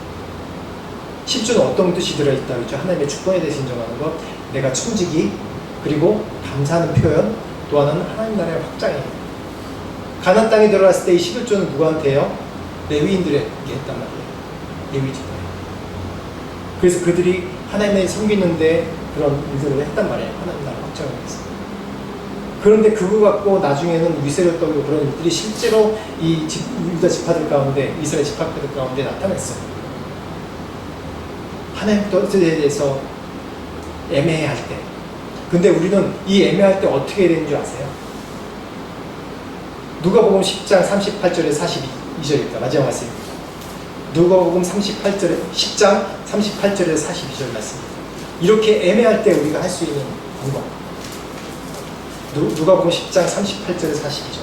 10조는 어떤 뜻이 들어있다 그랬죠? 하나님의 주권에 대해서 인정하는 것, 내가 청지기, 그리고 감사하는 표현, 또 하나는 하나님 나라의 확장이에요. 가나안 땅에 들어갔을 때 이 11조는 누구한테 해요? 레위인들에게 했단 말이에요. 레위 지파에. 그래서 그들이 하나님을 섬기는데 그런 일들을 했단 말이에요. 하나님 나라 확장을 위해서. 그런데 그거 갖고 나중에는 위세를 떠고 그런 일들이 실제로 이 유다 지파들 가운데, 이스라엘 지파들 가운데 나타났어요. 하나님 뜻에 대해서 애매할 때. 근데 우리는 이 애매할 때 어떻게 되는 줄 아세요? 누가복음 10장 38절에 42절입니다. 마지막 말씀입니다. 누가복음 10장 38절에 42절 말씀입니다. 이렇게 애매할 때 우리가 할 수 있는 방법. 누가복음 10장 38절에 42절.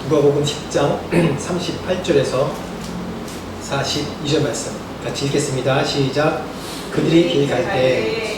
누가복음 10장 38절에서 42절 말씀 같이 읽겠습니다. 시작. 그들이 길 갈 때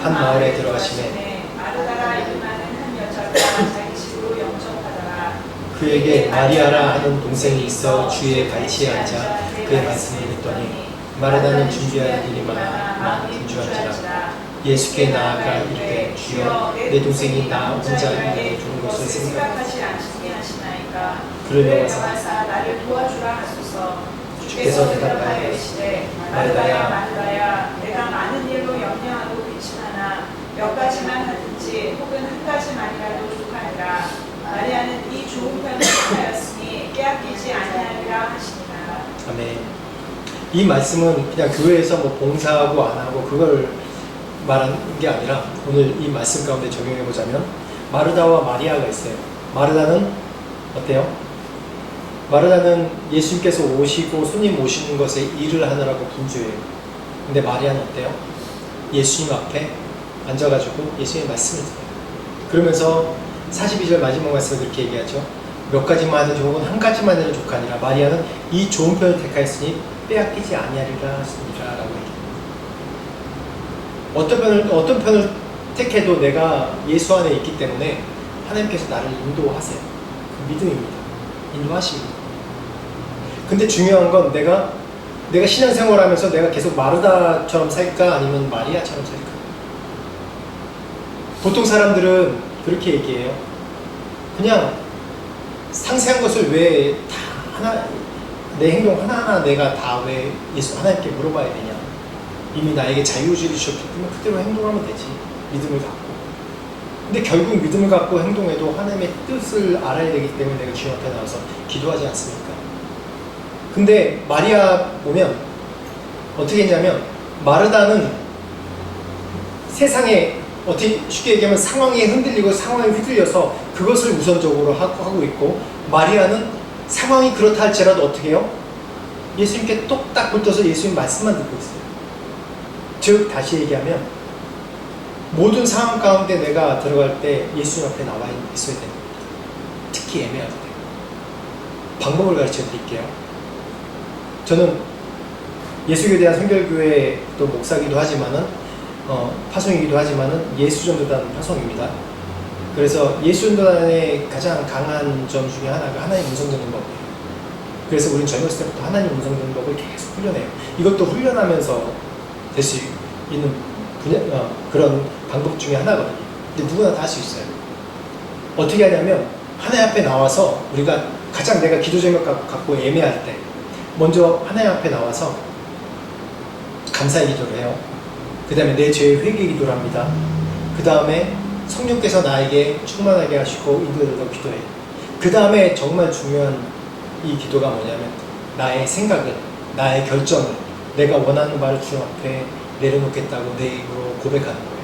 한 마을에 들어가시매 마르다라 이름하는 한 여자가 자기 집으로 영접하더라. 그에게 마리아라 하는 동생이 있어 주위에 같이 앉아 그의 말씀을 듣더니 마르다는 준비할 일이 많아 마음이 분주한지라. 예수께 나아가 이르되 주여 내 동생이 나 혼자 있는 좋은 것을 생각하지 않으시게 하시나이까. 그러려 와서 나를 도와주라 하소서. 주께서 대답하여 이르시되 마르다야 마르다야 내가 많은 일로 염려하고 귀찮으나 몇 가지만 하든지 혹은 한 가지만이라도 족하니라. 마리아는 이 좋은 편을 택하였으니 빼앗기지 아니하리라 하시니라. 아멘. 이 말씀은 그냥 교회에서 뭐 봉사하고 안 하고 그걸 말하는 게 아니라 오늘 이 말씀 가운데 적용해 보자면 마르다와 마리아가 있어요. 마르다는 어때요? 마르다는 예수님께서 오시고 손님 오시는 것에 일을 하느라고 분주해요. 근데 마리아는 어때요? 예수님 앞에 앉아가지고 예수님의 말씀을 들어요. 그러면서 42절 마지막 말씀을 그렇게 얘기하죠. 몇 가지만 하든지 혹은 한 가지만 해도 족하니라. 마리아는 이 좋은 편을 택하였으니 빼앗기지 아니하리라 하시니라 라고 얘기합니다. 어떤 편을 택해도 내가 예수 안에 있기 때문에 하나님께서 나를 인도하세요. 그 믿음입니다. 인도하십니다. 근데 중요한 건 내가 신앙생활 하면서 내가 계속 마르다처럼 살까 아니면 마리아처럼 살까? 보통 사람들은 그렇게 얘기해요. 그냥 상세한 것을 왜 다 내 행동 하나하나 내가 다 왜 예수 하나님께 물어봐야 되냐? 이미 나에게 자유의지를 주셨기 때문에 그대로 행동하면 되지. 믿음을 갖고. 근데 결국 믿음을 갖고 행동해도 하나님의 뜻을 알아야 되기 때문에 내가 주님 앞에 나와서 기도하지 않습니까? 근데 마리아 보면 어떻게 했냐면 마르다는 세상에 어떻게 쉽게 얘기하면 상황에 흔들리고 상황에 휘둘려서 그것을 우선적으로 하고 있고 마리아는 상황이 그렇다 할지라도 어떻게 해요? 예수님께 똑딱 붙어서 예수님 말씀만 듣고 있어요. 즉 다시 얘기하면 모든 상황 가운데 내가 들어갈 때 예수님 앞에 나와 있어야 됩니다. 특히 애매할 때. 방법을 가르쳐 드릴게요. 저는 예수교에 대한 성결교회 또 목사기도 하지만은 파송이기도 하지만은 예수전도단 파송입니다. 그래서 예수전도단의 가장 강한 점 중에 하나가 하나님 음성 듣는 법이에요. 그래서 우리는 젊었을 때부터 하나님 음성 듣는 법을 계속 훈련해요. 이것도 훈련하면서 될 수 있는 그런 방법 중에 하나거든요. 근데 누구나 다 할 수 있어요. 어떻게 하냐면 하나님 앞에 나와서 우리가 가장 내가 기도 제목 갖고 애매할 때 먼저 하나님 앞에 나와서 감사의 기도를 해요. 그 다음에 내 죄의 회개 기도를 합니다. 그 다음에 성령께서 나에게 충만하게 하시고 인도해달라고 기도해요. 그 다음에 정말 중요한 이 기도가 뭐냐면 나의 생각을, 나의 결정을, 내가 원하는 바를 주님 앞에 내려놓겠다고 내 입으로 고백하는 거예요.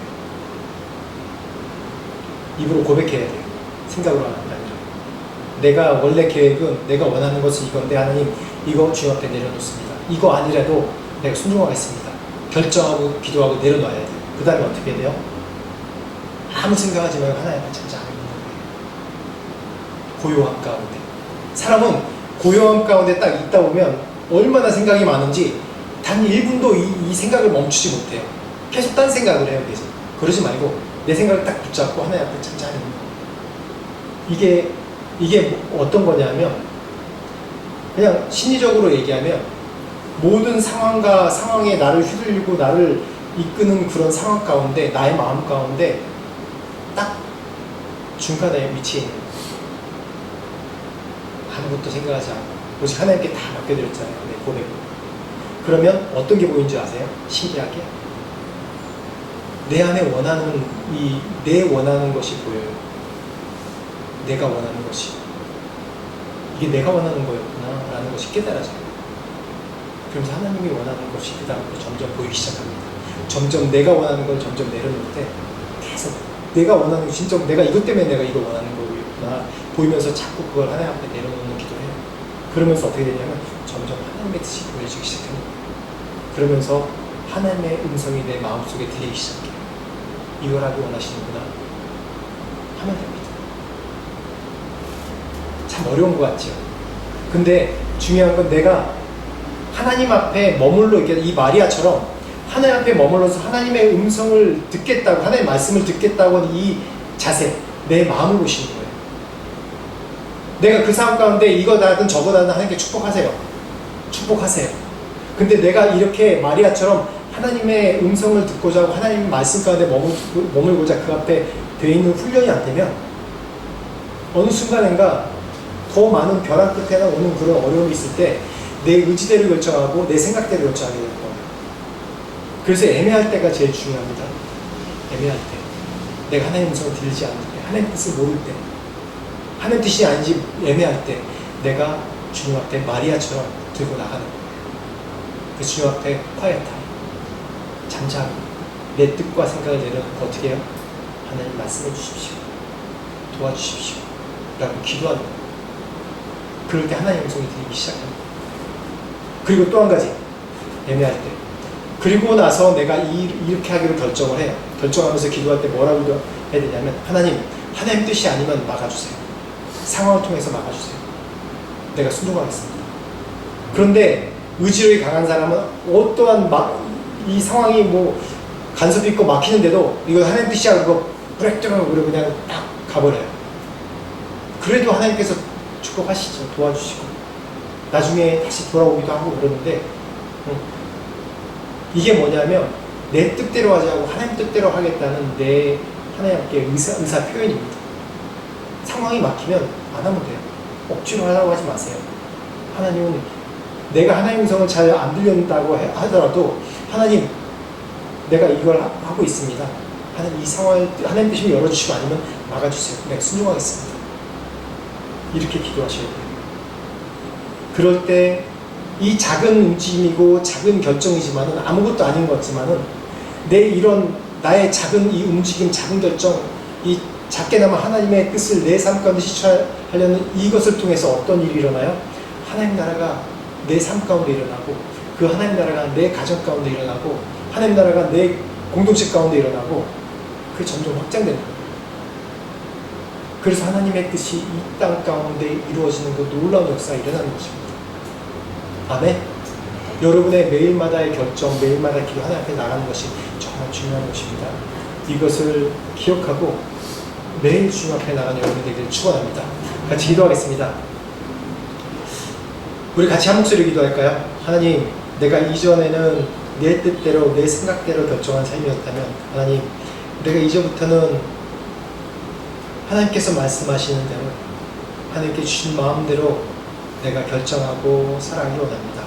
입으로 고백해야 돼요. 생각으로 하는 게 아니라. 내가 원래 계획은 내가 원하는 것은 이건데 하나님 이거 주님 앞에 내려놓습니다. 이거 아니라도 내가 순종하겠습니다. 결정하고 기도하고 내려놔야 돼요. 그 다음에 어떻게 돼요? 아무 생각하지 말고 하나님 앞에 잠잠하는 거예요. 고요함 가운데. 사람은 고요함 가운데 딱 있다 보면 얼마나 생각이 많은지 단 1분도 이 생각을 멈추지 못해요. 계속 딴 생각을 해요. 계속. 그러지 말고 내 생각을 딱 붙잡고 하나님 앞에 잠잠히 있는 거예요. 이게 어떤 거냐면 그냥 심리적으로 얘기하면 모든 상황과 상황에 나를 휘둘리고 나를 이끄는 그런 상황 가운데 나의 마음 가운데 딱 중간에 위치해 있는 거예요. 아무것도 생각하지 않고 오직 하나님께 다 맡겨드렸잖아요. 내 고백을. 그러면 어떤 게 보이는지 아세요? 신기하게 내 안에 원하는 내 원하는 것이 보여요. 내가 원하는 것이 이게 내가 원하는 거였구나 라는 것이 깨달아져요. 그러면서 하나님이 원하는 것이 그 다음부터 점점 보이기 시작합니다. 점점 내가 원하는 걸 점점 내려놓을 때 계속 내가 원하는 거 진짜 내가 이것 때문에 내가 이거 원하는 거구나 보이면서 자꾸 그걸 하나님 앞에 내려놓는 기도해요. 그러면서 어떻게 되냐면 점점 하나님의 뜻이 보여지기 시작합니다. 그러면서 하나님의 음성이 내 마음속에 들리기 시작해요. 이걸 하기 원하시는구나 하면 됩니다. 참 어려운 것 같죠. 근데 중요한 건 내가 하나님 앞에 머물러 이 마리아처럼 하나님 앞에 머물러서 하나님의 음성을 듣겠다고 하나님의 말씀을 듣겠다고 하는 이 자세 내 마음을 보시는 거예요. 내가 그 상황 가운데 이거다든 저거다든 하나님께 축복하세요. 축복하세요. 근데 내가 이렇게 마리아처럼 하나님의 음성을 듣고자 하고 하나님의 말씀 가운데 머물고자 그 앞에 되어 있는 훈련이 안 되면 어느 순간인가 더 많은 벼랑 끝에나 오는 그런 어려움이 있을 때 내 의지대로 결정하고 내 생각대로 결정하게 되는 거예요. 그래서 애매할 때가 제일 중요합니다. 애매할 때 내가 하나님의 음성을 들리지 않을 때 하나님의 뜻을 모를 때 하나님의 뜻이 아닌지 애매할 때 내가 주님 앞에 마리아처럼 들고 나가는 거예요. 그 주님 앞에 quiet time 잠잠히 내 뜻과 생각을 내려놓고 어떻게 해요? 하나님 말씀해 주십시오. 도와주십시오. 라고 기도하는 거예요. 그럴 때 하나님의 음성이 들리기 시작합니다. 그리고 또 한 가지, 애매할 때. 그리고 나서 내가 이렇게 하기로 결정을 해요. 결정하면서 기도할 때 뭐라고 해야 되냐면, 하나님 뜻이 아니면 막아주세요. 상황을 통해서 막아주세요. 내가 순종하겠습니다. 그런데 의지력이 강한 사람은 어떠한 이 상황이 뭐 간섭이 있고 막히는데도 이거 하나님 뜻이야 그러고 브렉드로 그러고 그냥 딱 가버려요. 그래도 하나님께서 축복하시죠. 도와주시고 나중에 다시 돌아오기도 하고 그러는데 이게 뭐냐면 내 뜻대로 하지 않고 하나님 뜻대로 하겠다는 내 하나님께 의사 표현입니다. 상황이 막히면 안 하면 돼요. 억지로 하라고 하지 마세요. 하나님은 내가 하나님 음성을 잘 안 들린다고 하더라도 하나님 내가 이걸 하고 있습니다. 하나님 이 상황을 하나님 뜻이면 열어주시고 아니면 막아주세요. 내가 순종하겠습니다. 이렇게 기도하셔야 돼요. 그럴 때 이 작은 움직임이고 작은 결정이지만은 아무것도 아닌 것 같지만은 나의 작은 이 움직임, 작은 결정, 이 작게나마 하나님의 뜻을 내 삶 가운데 실천하려는 이것을 통해서 어떤 일이 일어나요? 하나님 나라가 내 삶 가운데 일어나고 그 하나님 나라가 내 가정 가운데 일어나고 하나님 나라가 내 공동체 가운데 일어나고 그게 점점 확장되는 거예요. 그래서 하나님의 뜻이 이 땅 가운데 이루어지는 그 놀라운 역사가 일어나는 것입니다. 아멘. 여러분의 매일마다의 결정, 매일마다 기도 하나님 앞에 나가는 것이 정말 중요한 것입니다. 이것을 기억하고 매일 주님 앞에 나가는 여러분이 되기를 축원합니다. 같이 기도하겠습니다. 우리 같이 한 목소리로 기도할까요? 하나님, 내가 이전에는 내 뜻대로 내 생각대로 결정한 삶이었다면 하나님, 내가 이제부터는 하나님께서 말씀하시는 대로 하나님께 주신 마음대로 내가 결정하고 살아가기 원합니다.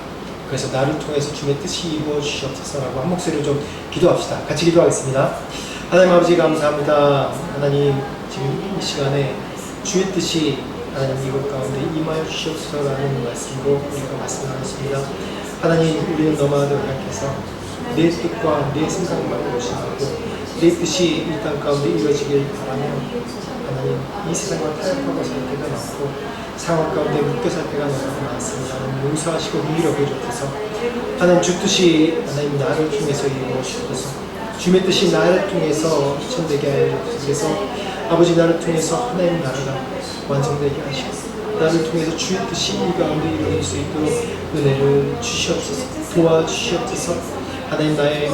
그래서 나를 통해서 주님의 뜻이 이루어 주시옵소서라고 한 목소리로 좀 기도합시다. 같이 기도하겠습니다. 하나님 아버지 감사합니다. 하나님 지금 이 시간에 주의 뜻이 하나님 이곳 가운데 임하여 주시옵소서라는 말씀으로 우리가 말씀을 나눴습니다. 하나님 우리는 너만 노력해서 내 뜻과 내 생각만 고심하고 내 뜻이 이 땅 가운데 이루어지길 바라며 하나님 이 세상과 타협하고 살 때가 많고 상황 가운데 묶여 살 때가 너무 많습니다. 하나님 용서하시고 위로해 주옵소서. 하나님 주 뜻이 하나님 나를 통해서 이루어 주옵소서. 주의 뜻이 나를 통해서 실천되게 하여 주옵소서. 그래서 아버지 나를 통해서 하나님 나라가 완성되게 하시고 나를 통해서 주의 뜻이 이 가운데 이루어질 수 있도록 은혜를 주시옵소서. 도와주시옵소서. 하나님 나의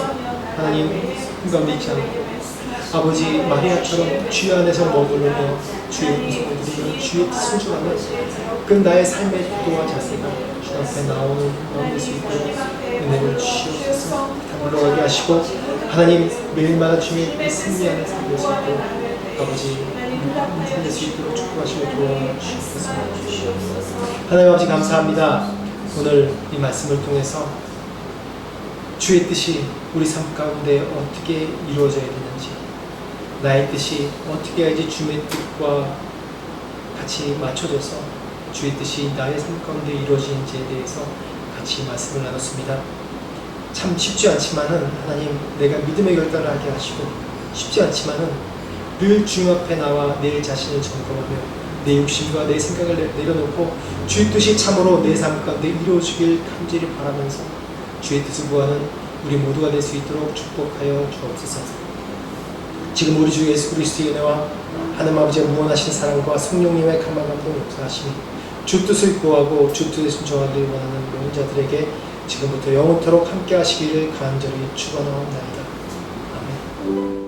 하나님 가운데 있지 않고 아버지 마리아처럼 주의 안에서 머무르며 주의 음성을 들으며 주의 뜻을 순종하며 그 나의 삶의 기도와 자세가 주 앞에 나올 수 있도록 은혜를 주시옵소서. 다 물러가게 하시고 하나님 매일마다 주의 승리 안에 살릴 수 있도록 아버지 살릴 수 있도록 축복하시고 도와주시옵소서. 하나님 아버지 감사합니다. 오늘 이 말씀을 통해서 주의 뜻이 우리 삶 가운데 어떻게 이루어져야 되는지 나의 뜻이 어떻게 해야지 주의 뜻과 같이 맞춰져서 주의 뜻이 나의 삶 가운데 이루어지는지에 대해서 같이 말씀을 나눴습니다. 참 쉽지 않지만은 하나님 내가 믿음의 결단을 하게 하시고 쉽지 않지만은 늘 주님 앞에 나와 내 자신을 점검하며 내 욕심과 내 생각을 내려놓고 주의 뜻이 참으로 내 삶 가운데 이루어지길 간절히 바라면서 주의 뜻을 구하는 우리 모두가 될 수 있도록 축복하여 주옵소서. 지금 우리 주 예수 그리스도의 은혜와 하나님 아버지의 무한하신 사랑과 성령님의 감화감동 역사하심이 주 뜻을 구하고 주 뜻에 순종하기를 원하는 모든 자들에게 지금부터 영원토록 함께 하시기를 간절히 축원하옵나이다. 아멘.